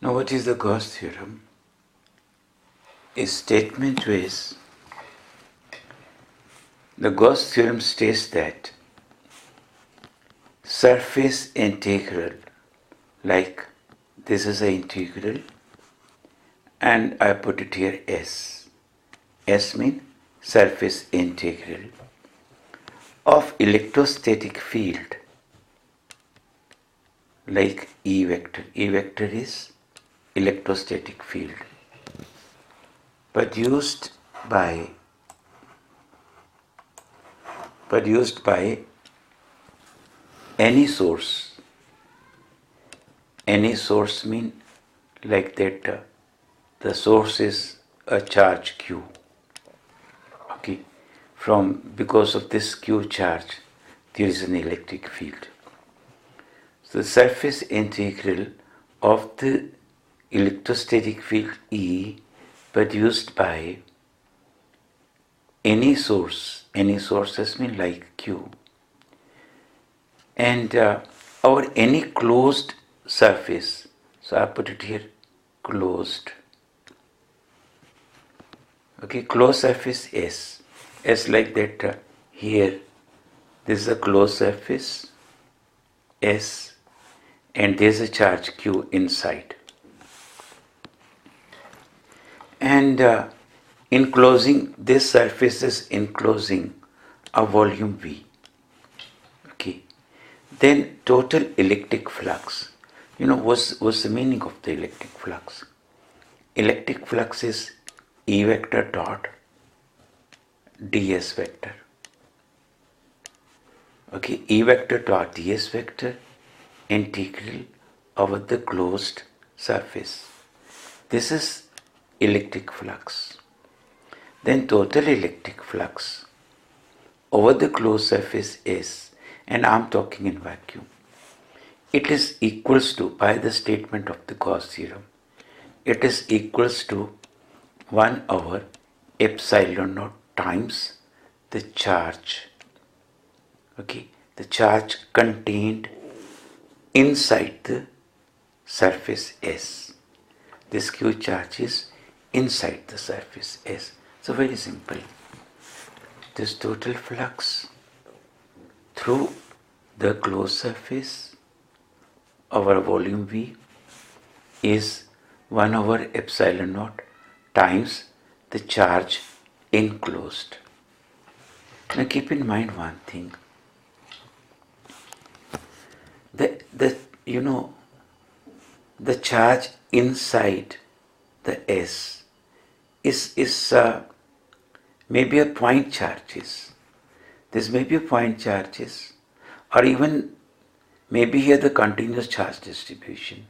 Now, what is the Gauss theorem? Its statement is, the Gauss theorem states that surface integral, like this is an integral, and I put it here S. S means surface integral of electrostatic field, like E vector. E vector is electrostatic field produced by any source. Any source mean like that the source is a charge Q. Okay, because of this Q charge there is an electric field. So the surface integral of the electrostatic field E produced by any sources mean like Q, and our any closed surface, so I put it here closed. Okay, closed surface S like that here, this is a closed surface S, and there is a charge Q inside, and enclosing this surface is enclosing a volume V. Okay, then total electric flux. You know what's the meaning of the electric flux? Electric flux is E vector dot ds vector. Okay, E vector dot ds vector integral over the closed surface. This is electric flux. Then total electric flux over the closed surface is, and I am talking in vacuum, it is equals to, by the statement of the Gauss theorem, it is equals to 1 over epsilon naught times the charge. Okay, the charge contained inside the surface S. This Q charge is inside the surface S. So very simple. This total flux through the closed surface over volume V is 1 over epsilon naught times the charge enclosed. Now keep in mind one thing. The charge inside the S is maybe a point charges. This may be a point charges, or even maybe here the continuous charge distribution.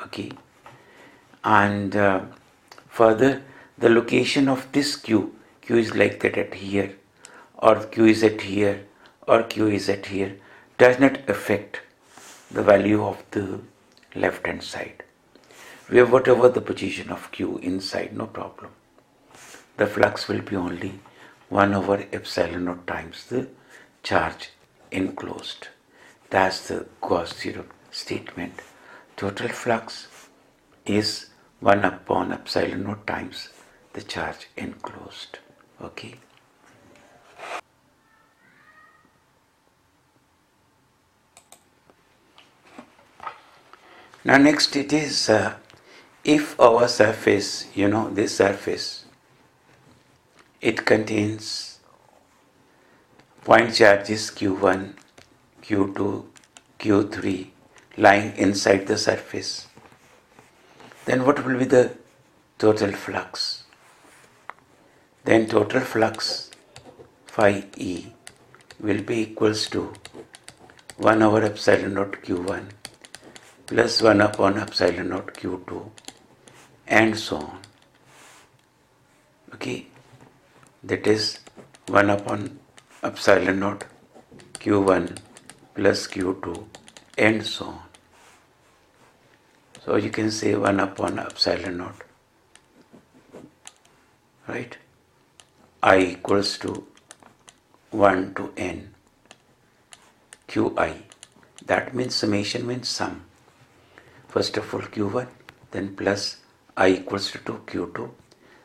Okay, and further the location of this Q is like that at here, or Q is at here, or Q is at here, does not affect the value of the left hand side. We have whatever the position of Q inside, no problem. The flux will be only 1 over epsilon naught times the charge enclosed. That's the Gauss theorem statement. Total flux is 1 upon epsilon naught times the charge enclosed. Okay. Now next it is if our surface, this surface, it contains point charges Q1, Q2, Q3 lying inside the surface, then what will be the total flux? Then total flux phi E will be equals to 1 over epsilon naught Q1 plus 1 upon epsilon naught Q2 and so on. Okay, that is 1 upon epsilon naught Q1 plus Q2 and so on. So you can say 1 upon epsilon naught, right? I equals to 1 to n Qi. That means summation means sum. first of all Q1, then plus I equals to 2 Q2,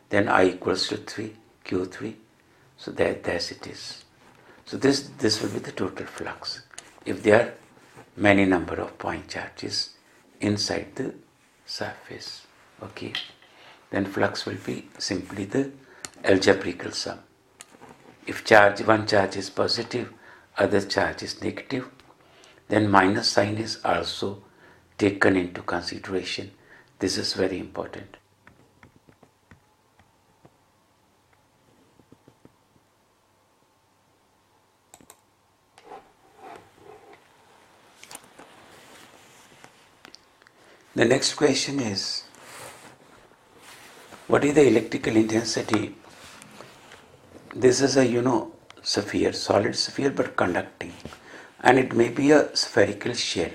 then I equals to 3 Q3. So that's it is. So this will be the total flux if there are many number of point charges inside the surface. Okay, then flux will be simply the algebraical sum. If one charge is positive, other charge is negative, then minus sign is also taken into consideration. This is very important. The next question is, what is the electrical intensity? This is a sphere, solid sphere but conducting, and it may be a spherical shell.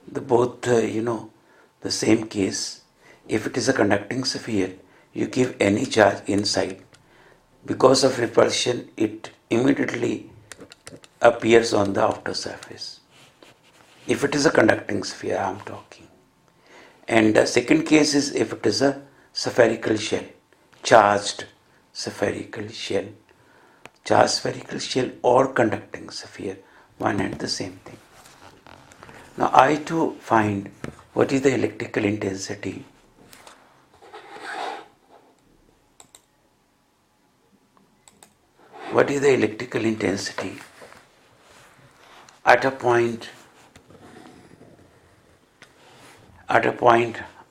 The same case. If it is a conducting sphere, you give any charge inside. Because of repulsion, it immediately appears on the outer surface. If it is a conducting sphere, I am talking. And the second case is if it is a spherical shell, charged spherical shell. Charged spherical shell or conducting sphere, one and the same thing. Now I to find what is the electrical intensity. What is the electrical intensity at a point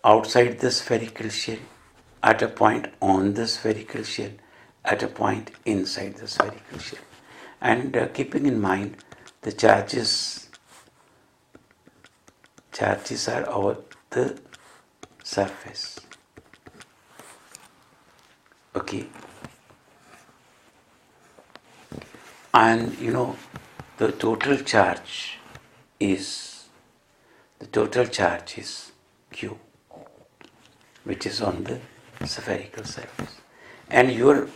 outside the spherical shell, at a point on the spherical shell, at a point inside the spherical shell. And keeping in mind the charges are over the surface. Okay. And the total charge is Q, which is on the spherical surface. And your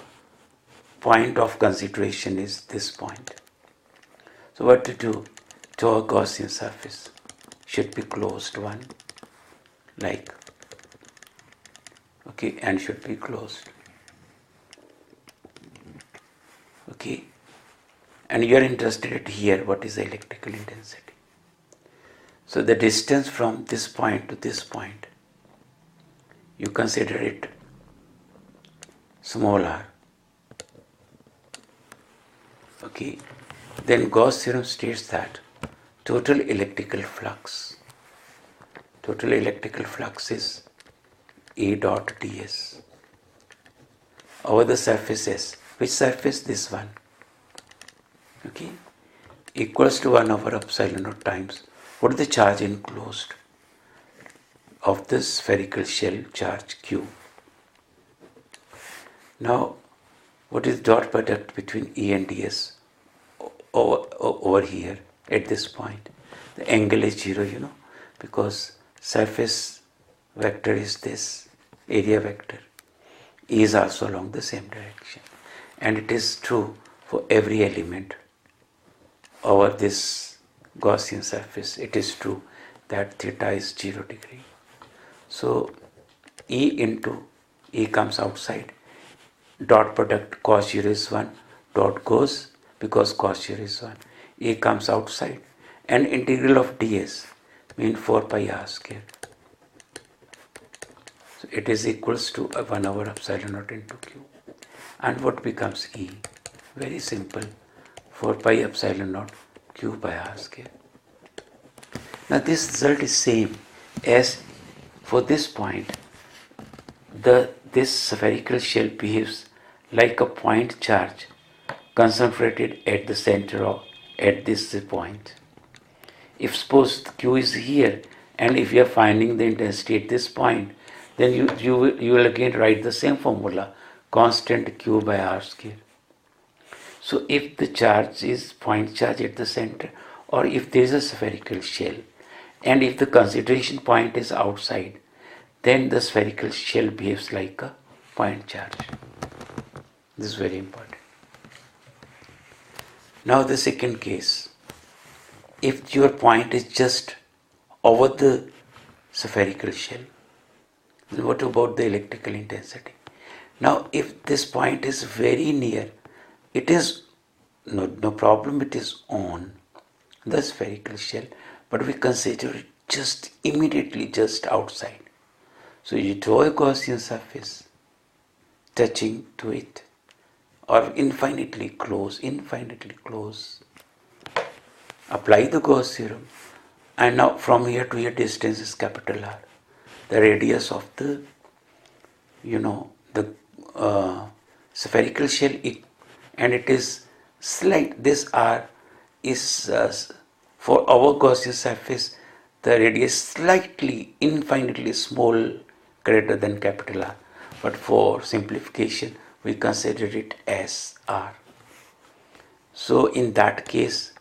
point of consideration is this point. So what to do? To a Gaussian surface should be closed one, like, okay, and should be closed. Okay. And you are interested here, what is the electrical intensity? So the distance from this point to this point, you consider it small r. Okay. Then Gauss theorem states that total electrical flux is E dot ds over the surfaces. Which surface? This one. Okay, equals to 1 over epsilon naught times what is the charge enclosed of this spherical shell, charge Q. Now, what is dot product between E and ds over here at this point? The angle is 0, because surface vector is this, area vector. E is also along the same direction, and it is true for every element over this Gaussian surface. It is true that theta is 0 degree. So E into E comes outside, dot product cos 0 is 1, dot goes because cos 0 is 1. E comes outside, and integral of ds means 4 pi r square. So it is equals to 1 over epsilon naught into Q. And what becomes E? Very simple. 4 pi epsilon naught Q by r square. Now this result is same as for this point. This spherical shell behaves like a point charge concentrated at the center of at this point. If suppose Q is here, and if you are finding the intensity at this point, then you will again write the same formula, constant Q by r square. So if the charge is point charge at the center, or if there is a spherical shell, and if the concentration point is outside, then the spherical shell behaves like a point charge. This is very important. Now the second case, if your point is just over the spherical shell. Then what about the electrical intensity? Now if this point is very near, it is no problem, it is on the spherical shell, but we consider it just immediately just outside. So you draw a Gaussian surface touching to it, or infinitely close, apply the Gauss theorem, and now from here to here distance is capital R, the radius of the spherical shell, and it is slight, this R is for our Gaussian surface, the radius slightly infinitely small, greater than capital R, but for simplification we consider it as R. So in that case,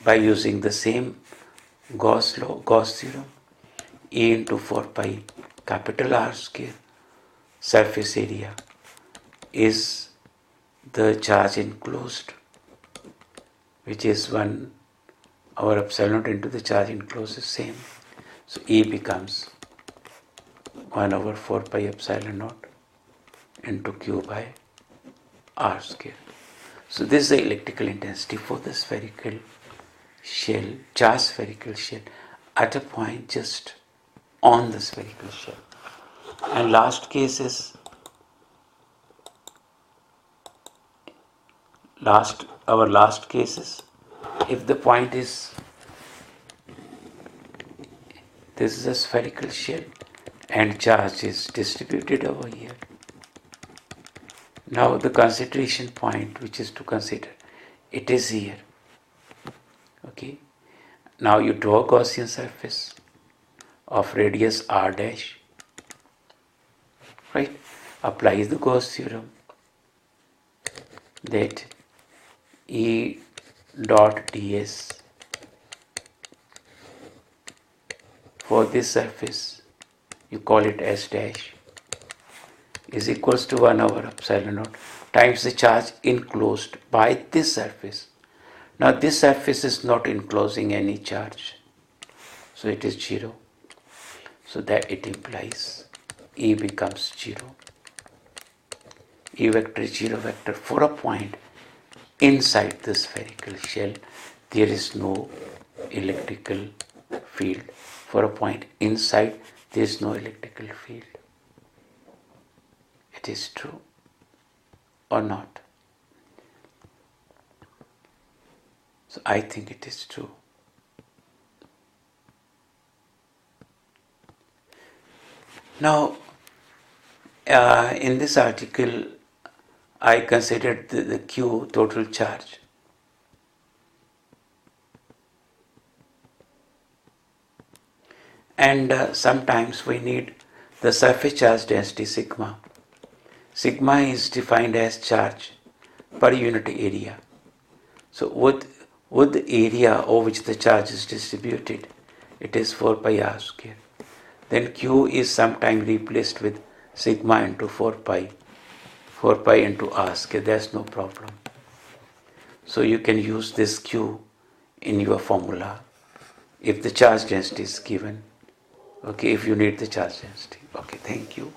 by using the same Gauss theorem, E into 4 pi capital R square surface area is the charge enclosed, which is 1 over epsilon naught into the charge enclosed is same. So E becomes 1 over 4 pi epsilon naught into Q by R square. So this is the electrical intensity for the spherical shell, charged spherical shell at a point just on the spherical shell. And last case is our last case is if the point is, this is a spherical shell and charge is distributed over here. Now the concentration point which is to consider, it is here. Okay. Now you draw a Gaussian surface of radius R dash, right? Apply the Gauss theorem that E dot ds for this surface, you call it S dash, is equals to 1 over epsilon naught times the charge enclosed by this surface. Now this surface is not enclosing any charge, so it is 0. So that it implies E becomes 0. E vector is 0 vector for a point inside the spherical shell. There is no electrical field. For a point inside, there is no electrical field. It is true or not? So I think it is true. Now, in this article, I considered the Q total charge. And sometimes we need the surface charge density sigma. Sigma is defined as charge per unit area. So with the area over which the charge is distributed, it is 4 pi r square. Then Q is sometimes replaced with sigma into 4 pi into r square. There's no problem. So you can use this Q in your formula if the charge density is given. Okay, if you need the charge density. Okay, thank you.